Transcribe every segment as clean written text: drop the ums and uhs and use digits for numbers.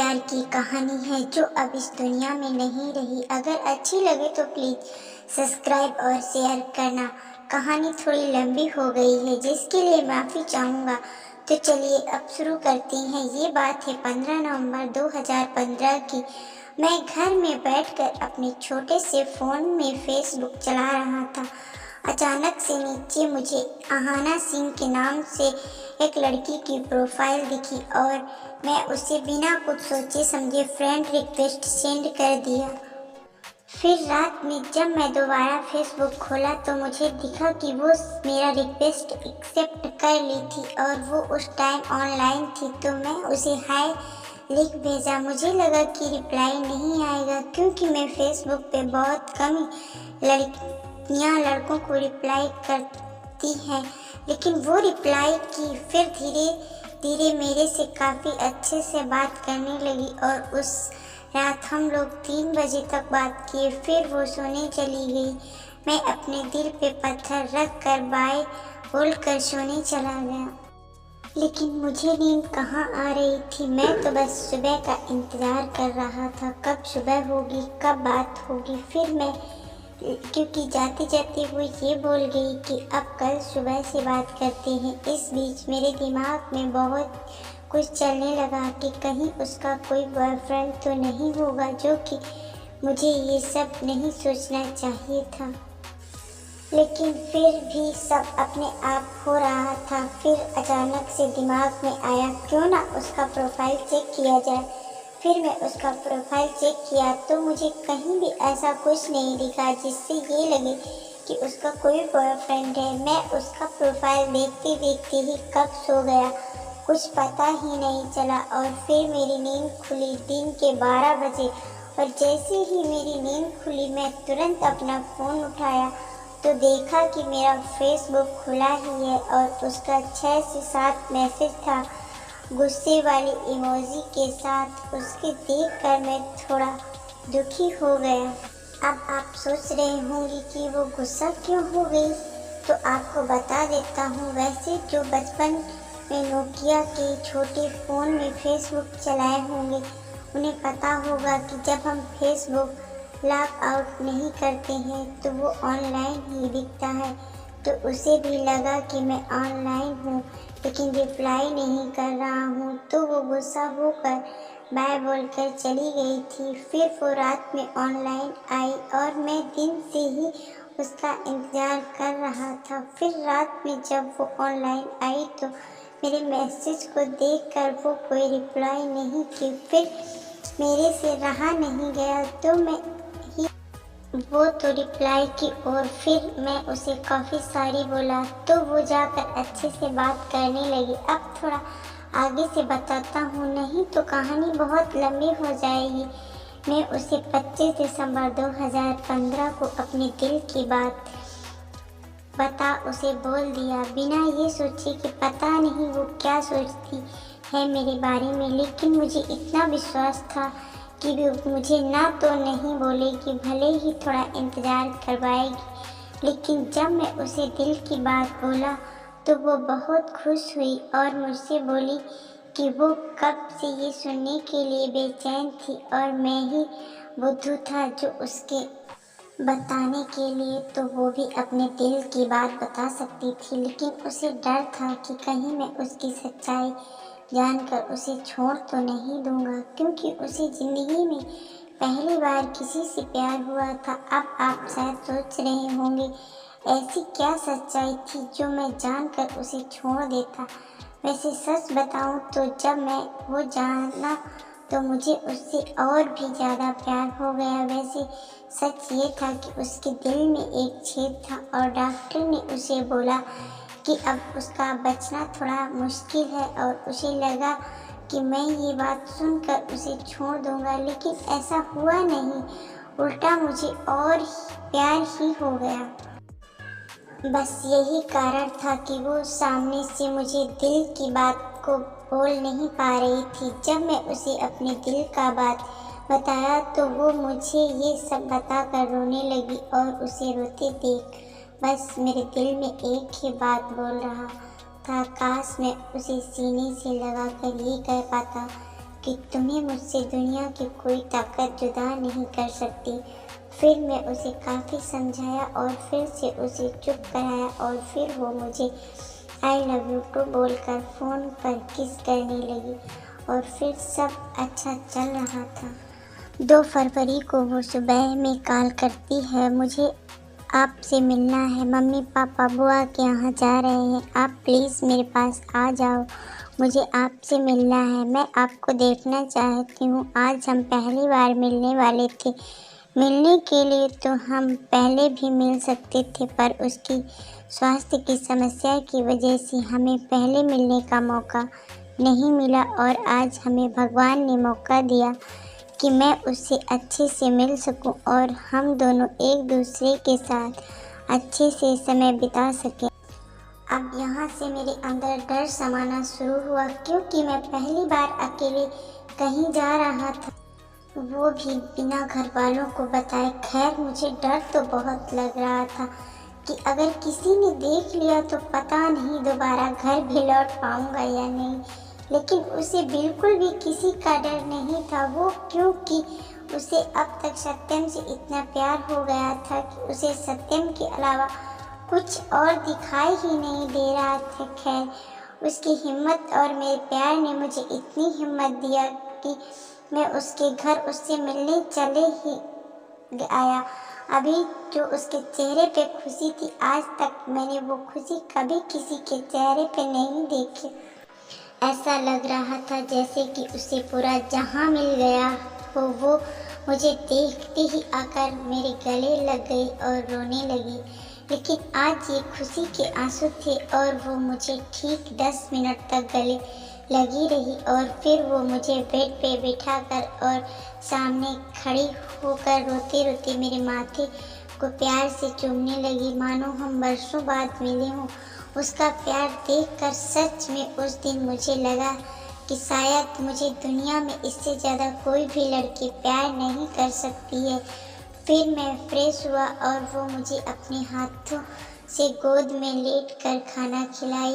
प्यार की कहानी है जो अब इस दुनिया में नहीं रही। अगर अच्छी लगे तो प्लीज़ सब्सक्राइब और शेयर करना। कहानी थोड़ी लंबी हो गई है जिसके लिए माफ़ी चाहूँगा। तो चलिए अब शुरू करते हैं। ये बात है 15 नवंबर 2015 की। मैं घर में बैठकर अपने छोटे से फ़ोन में फेसबुक चला रहा था। अचानक से नीचे मुझे अहाना सिंह के नाम से एक लड़की की प्रोफाइल दिखी और मैं उसे बिना कुछ सोचे समझे फ्रेंड रिक्वेस्ट सेंड कर दिया। फिर रात में जब मैं दोबारा फेसबुक खोला तो मुझे दिखा कि वो मेरा रिक्वेस्ट एक्सेप्ट कर ली थी और वो उस टाइम ऑनलाइन थी। तो मैं उसे हाय लिख भेजा। मुझे लगा कि रिप्लाई नहीं आएगा क्योंकि मैं फेसबुक पे बहुत कम लड़कियां लड़कों को रिप्लाई करती हैं, लेकिन वो रिप्लाई की। फिर धीरे धीरे मेरे से काफ़ी अच्छे से बात करने लगी और उस रात हम लोग 3 बजे तक बात किए। फिर वो सोने चली गई। मैं अपने दिल पे पत्थर रख कर बाय बोलकर सोने चला गया, लेकिन मुझे नींद कहाँ आ रही थी। मैं तो बस सुबह का इंतज़ार कर रहा था, कब सुबह होगी, कब बात होगी। फिर मैं क्योंकि जाते जाते वो ये बोल गई कि अब कल सुबह से बात करते हैं। इस बीच मेरे दिमाग में बहुत कुछ चलने लगा कि कहीं उसका कोई बॉयफ्रेंड तो नहीं होगा, जो कि मुझे ये सब नहीं सोचना चाहिए था। लेकिन फिर भी सब अपने आप हो रहा था। फिर अचानक से दिमाग में आया क्यों ना उसका प्रोफाइल चेक किया जाए। फिर मैं उसका प्रोफाइल चेक किया तो मुझे कहीं भी ऐसा कुछ नहीं दिखा जिससे ये लगे कि उसका कोई बॉयफ्रेंड है। मैं उसका प्रोफाइल देखते देखते ही कब सो गया कुछ पता ही नहीं चला। और फिर मेरी नींद खुली दिन के 12 बजे और जैसे ही मेरी नींद खुली मैं तुरंत अपना फ़ोन उठाया तो देखा कि मेरा फेसबुक खुला ही है और उसका 6 से 7 मैसेज था गुस्से वाली इमोजी के साथ। उसके देखकर मैं थोड़ा दुखी हो गया। अब आप सोच रहे होंगे कि वो गुस्सा क्यों हो गई, तो आपको बता देता हूँ। वैसे जो बचपन में नोकिया के छोटे फ़ोन में फेसबुक चलाए होंगे उन्हें पता होगा कि जब हम फेसबुक लॉग आउट नहीं करते हैं तो वो ऑनलाइन ही दिखता है। तो उसे भी लगा कि मैं ऑनलाइन हूँ लेकिन रिप्लाई नहीं कर रहा हूँ, तो वो गुस्सा होकर बाय बोलकर चली गई थी। फिर वो रात में ऑनलाइन आई और मैं दिन से ही उसका इंतज़ार कर रहा था। फिर रात में जब वो ऑनलाइन आई तो मेरे मैसेज को देखकर वो कोई रिप्लाई नहीं की। फिर मेरे से रहा नहीं गया तो मैं वो तो रिप्लाई की और फिर मैं उसे काफ़ी सारी बोला तो वो जाकर अच्छे से बात करने लगी। अब थोड़ा आगे से बताता हूँ, नहीं तो कहानी बहुत लंबी हो जाएगी। मैं उसे 25 दिसंबर 2015 को अपने दिल की बात बता उसे बोल दिया, बिना ये सोचे कि पता नहीं वो क्या सोचती है मेरे बारे में। लेकिन मुझे इतना विश्वास था कि वो मुझे ना तो नहीं बोलेगी, भले ही थोड़ा इंतज़ार करवाएगी। लेकिन जब मैं उसे दिल की बात बोला तो वो बहुत खुश हुई और मुझसे बोली कि वो कब से ये सुनने के लिए बेचैन थी और मैं ही बुद्धू था जो उसके बताने के लिए तो वो भी अपने दिल की बात बता सकती थी। लेकिन उसे डर था कि कहीं मैं उसकी सच्चाई जानकर उसे छोड़ तो नहीं दूंगा, क्योंकि उसे ज़िंदगी में पहली बार किसी से प्यार हुआ था। अब आप शायद सोच रहे होंगे ऐसी क्या सच्चाई थी जो मैं जानकर उसे छोड़ देता। वैसे सच बताऊं तो जब मैं वो जाना तो मुझे उससे और भी ज़्यादा प्यार हो गया। वैसे सच ये था कि उसके दिल में एक छेद था और डॉक्टर ने उसे बोला कि अब उसका बचना थोड़ा मुश्किल है और उसे लगा कि मैं ये बात सुनकर उसे छोड़ दूंगा, लेकिन ऐसा हुआ नहीं। उल्टा मुझे और प्यार ही हो गया। बस यही कारण था कि वो सामने से मुझे दिल की बात को बोल नहीं पा रही थी। जब मैं उसे अपने दिल का बात बताया तो वो मुझे ये सब बताकर रोने लगी और उसे रोते देख बस मेरे दिल में एक ही बात बोल रहा था, काश मैं उसे सीने से लगा कर ये कह पाता कि तुम्हें मुझसे दुनिया की कोई ताकत जुदा नहीं कर सकती। फिर मैं उसे काफ़ी समझाया और फिर से उसे चुप कराया और फिर वो मुझे आई लव यू टू बोलकर फ़ोन पर किस करने लगी और फिर सब अच्छा चल रहा था। 2 फरवरी को वो सुबह में कॉल करती है, मुझे आपसे मिलना है, मम्मी पापा बुआ के यहाँ जा रहे हैं, आप प्लीज़ मेरे पास आ जाओ, मुझे आपसे मिलना है, मैं आपको देखना चाहती हूँ। आज हम पहली बार मिलने वाले थे। मिलने के लिए तो हम पहले भी मिल सकते थे, पर उसकी स्वास्थ्य की समस्या की वजह से हमें पहले मिलने का मौका नहीं मिला और आज हमें भगवान ने मौका दिया कि मैं उससे अच्छे से मिल सकूं और हम दोनों एक दूसरे के साथ अच्छे से समय बिता सकें। अब यहाँ से मेरे अंदर डर समाना शुरू हुआ, क्योंकि मैं पहली बार अकेले कहीं जा रहा था, वो भी बिना घर वालों को बताए। खैर, मुझे डर तो बहुत लग रहा था कि अगर किसी ने देख लिया तो पता नहीं दोबारा घर भी लौट पाऊंगा या नहीं। लेकिन उसे बिल्कुल भी किसी का डर नहीं था, वो क्योंकि उसे अब तक सत्यम से इतना प्यार हो गया था कि उसे सत्यम के अलावा कुछ और दिखाई ही नहीं दे रहा था। खैर, उसकी हिम्मत और मेरे प्यार ने मुझे इतनी हिम्मत दिया कि मैं उसके घर उससे मिलने चले ही आया। अभी जो उसके चेहरे पे खुशी थी, आज तक मैंने वो खुशी कभी किसी के चेहरे पे नहीं देखी। ऐसा लग रहा था जैसे कि उसे पूरा जहां मिल गया हो। वो मुझे देखते ही आकर मेरे गले लग गई और रोने लगी। लेकिन आज ये खुशी के आंसू थे और वो मुझे ठीक 10 मिनट तक गले लगी रही और फिर वो मुझे बेड पे बिठाकर और सामने खड़ी होकर रोते रोते मेरे माथे को प्यार से चूमने लगी, मानो हम बरसों बाद मिले हों। उसका प्यार देखकर सच में उस दिन मुझे लगा कि शायद मुझे दुनिया में इससे ज़्यादा कोई भी लड़की प्यार नहीं कर सकती है। फिर मैं फ्रेश हुआ और वो मुझे अपने हाथों से गोद में लेटकर खाना खिलाई।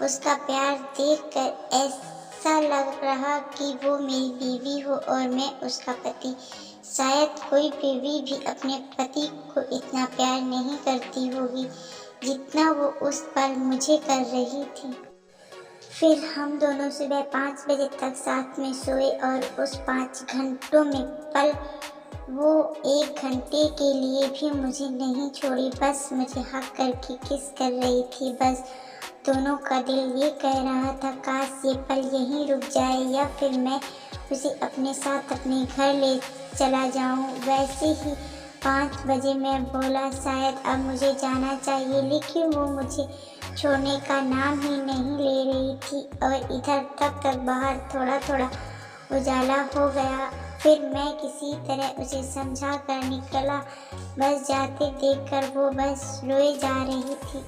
उसका प्यार देखकर ऐसा लग रहा कि वो मेरी बीवी हो और मैं उसका पति। शायद कोई बीवी भी अपने पति को इतना प्यार नहीं करती होगी जितना वो उस पल मुझे कर रही थी। फिर हम दोनों सुबह 5 बजे तक साथ में सोए और उस 5 घंटों में पल वो 1 घंटे के लिए भी मुझे नहीं छोड़ी, बस मुझे हक करके किस कर रही थी। बस दोनों का दिल ये कह रहा था काश ये पल यहीं रुक जाए या फिर मैं उसे अपने साथ अपने घर ले चला जाऊं। वैसे ही 5 बजे मैं बोला शायद अब मुझे जाना चाहिए, लेकिन वो मुझे छोड़ने का नाम ही नहीं ले रही थी और इधर तक बाहर थोड़ा थोड़ा उजाला हो गया। फिर मैं किसी तरह उसे समझा कर निकला। बस जाते देखकर वो बस रोए जा रही थी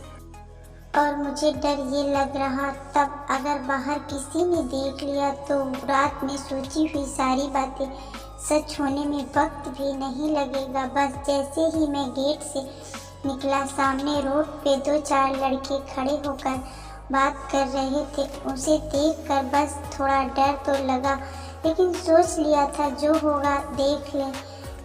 और मुझे डर ये लग रहा तब अगर बाहर किसी ने देख लिया तो रात में सोची हुई सारी बातें सच होने में वक्त भी नहीं लगेगा। बस जैसे ही मैं गेट से निकला, सामने रोड पे 2-4 लड़के खड़े होकर बात कर रहे थे। उसे देखकर बस थोड़ा डर तो लगा, लेकिन सोच लिया था जो होगा देख लें।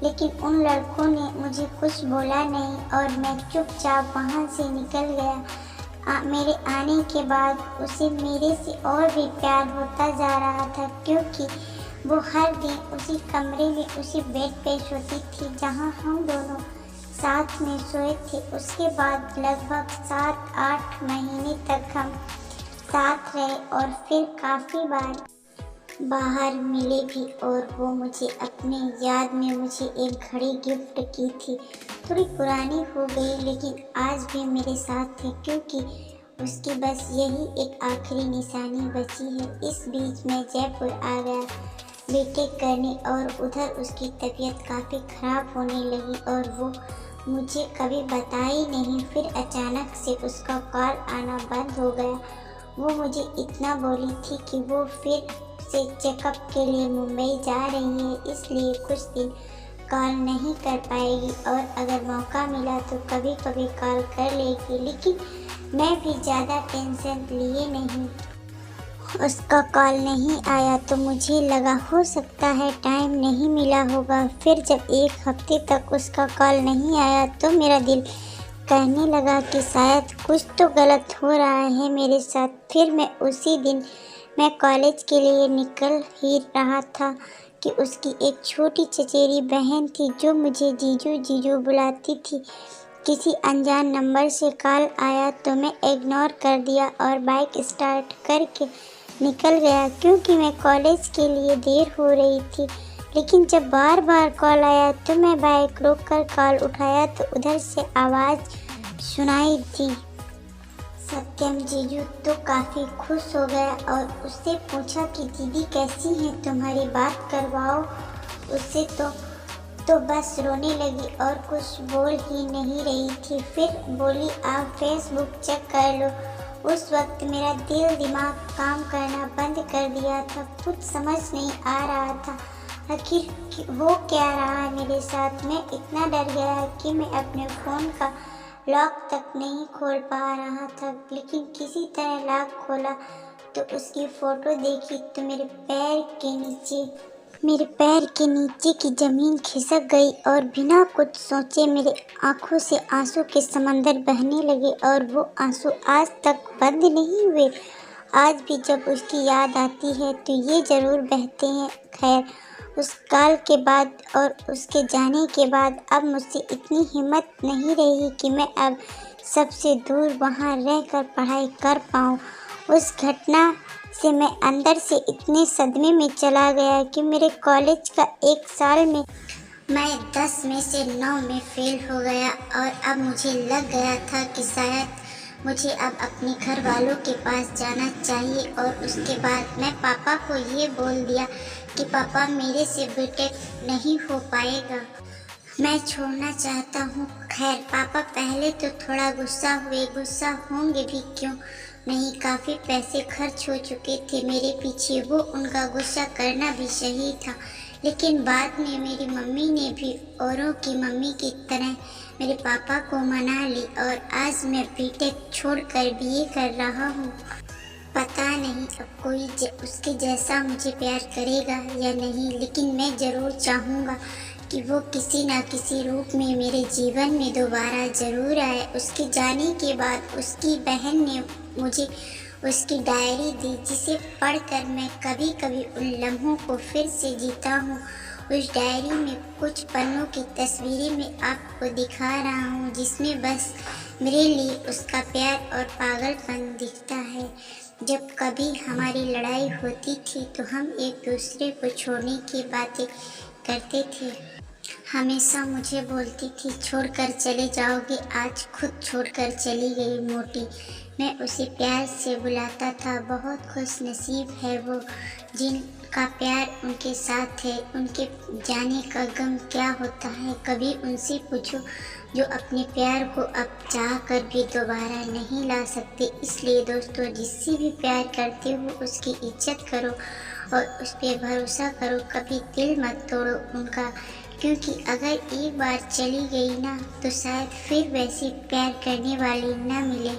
लेकिन उन लड़कों ने मुझे कुछ बोला नहीं और मैं चुपचाप वहाँ से निकल गया। मेरे आने के बाद उसे मेरे से और भी प्यार होता जा रहा था, क्योंकि वो हर दिन उसी कमरे में उसी बेड पे सोती थी जहाँ हम दोनों साथ में सोए थे। उसके बाद लगभग 7-8 महीने तक हम साथ रहे और फिर काफ़ी बार बाहर मिले भी और वो मुझे अपने याद में मुझे एक घड़ी गिफ्ट की थी। थोड़ी पुरानी हो गई लेकिन आज भी मेरे साथ है, क्योंकि उसकी बस यही एक आखिरी निशानी बची है। इस बीच मैं जयपुर आ गया बीटेक करने और उधर उसकी तबीयत काफ़ी ख़राब होने लगी और वो मुझे कभी बताई नहीं। फिर अचानक से उसका कॉल आना बंद हो गया। वो मुझे इतना बोली थी कि वो फिर से चेकअप के लिए मुंबई जा रही है, इसलिए कुछ दिन कॉल नहीं कर पाएगी और अगर मौका मिला तो कभी कभी कॉल कर लेगी। लेकिन मैं भी ज़्यादा टेंशन लिए नहीं। उसका कॉल नहीं आया तो मुझे लगा हो सकता है टाइम नहीं मिला होगा। फिर जब एक हफ्ते तक उसका कॉल नहीं आया तो मेरा दिल कहने लगा कि शायद कुछ तो गलत हो रहा है मेरे साथ। फिर मैं उसी दिन मैं कॉलेज के लिए निकल ही रहा था कि उसकी एक छोटी चचेरी बहन थी जो मुझे जीजू जीजू बुलाती थी। किसी अनजान नंबर से कॉल आया तो मैं इग्नोर कर दिया और बाइक स्टार्ट करके निकल गया क्योंकि मैं कॉलेज के लिए देर हो रही थी। लेकिन जब बार बार कॉल आया तो मैं बाइक रोककर कॉल उठाया तो उधर से आवाज़ सुनाई दी। सत्यम जीजू तो काफ़ी खुश हो गया और उससे पूछा कि दीदी कैसी हैं, तुम्हारी बात करवाओ उससे। तो बस रोने लगी और कुछ बोल ही नहीं रही थी। फिर बोली आप फेसबुक चेक कर लो। उस वक्त मेरा दिल दिमाग काम करना बंद कर दिया था। कुछ समझ नहीं आ रहा था आखिर वो क्या रहा मेरे साथ। मैं इतना डर गया कि मैं अपने फ़ोन का लॉक तक नहीं खोल पा रहा था। लेकिन किसी तरह लॉक खोला तो उसकी फ़ोटो देखी तो मेरे पैर के नीचे की ज़मीन खिसक गई और बिना कुछ सोचे मेरे आँखों से आंसू के समंदर बहने लगे और वो आंसू आज तक बंद नहीं हुए। आज भी जब उसकी याद आती है तो ये ज़रूर बहते हैं। खैर, उस कॉल के बाद और उसके जाने के बाद अब मुझसे इतनी हिम्मत नहीं रही कि मैं अब सबसे दूर वहाँ रहकर पढ़ाई कर पाऊँ। उस घटना से मैं अंदर से इतने सदमे में चला गया कि मेरे कॉलेज का एक साल में मैं 10 में से 9 में फेल हो गया और अब मुझे लग गया था कि शायद मुझे अब अपने घर वालों के पास जाना चाहिए। और उसके बाद मैं पापा को ये बोल दिया कि पापा मेरे से बीटेक नहीं हो पाएगा, मैं छोड़ना चाहता हूँ। खैर पापा पहले तो थोड़ा गुस्सा होंगे भी, क्यों नहीं, काफ़ी पैसे खर्च हो चुके थे मेरे पीछे, वो उनका गुस्सा करना भी सही था। लेकिन बाद में मेरी मम्मी ने भी औरों की मम्मी की तरह मेरे पापा को मना ली और आज मैं बीटेक छोड़कर बीए कर रहा हूँ। पता नहीं अब कोई उसके जैसा मुझे प्यार करेगा या नहीं, लेकिन मैं ज़रूर चाहूँगा कि वो किसी न किसी रूप में मेरे जीवन में दोबारा ज़रूर आए। उसके जाने के बाद उसकी बहन ने मुझे उसकी डायरी दी जिसे पढ़कर मैं कभी कभी उन लम्हों को फिर से जीता हूँ। उस डायरी में कुछ पन्नों की तस्वीरें मैं आपको दिखा रहा हूँ जिसमें बस मेरे लिए उसका प्यार और पागलपन दिखता है। जब कभी हमारी लड़ाई होती थी तो हम एक दूसरे को छोड़ने की बातें करते थे। हमेशा मुझे बोलती थी छोड़कर चले जाओगे, आज खुद छोड़कर चली गई मोटी। मैं उसे प्यार से बुलाता था। बहुत खुश नसीब है वो जिनका प्यार उनके साथ है। उनके जाने का गम क्या होता है कभी उनसे पूछो, जो अपने प्यार को अब चाह कर भी दोबारा नहीं ला सकते। इसलिए दोस्तों, जिससे भी प्यार करते हो उसकी इज्जत करो और उस पर भरोसा करो, कभी दिल मत तोड़ो उनका, क्योंकि अगर एक बार चली गई ना तो शायद फिर वैसे प्यार करने वाली ना मिले।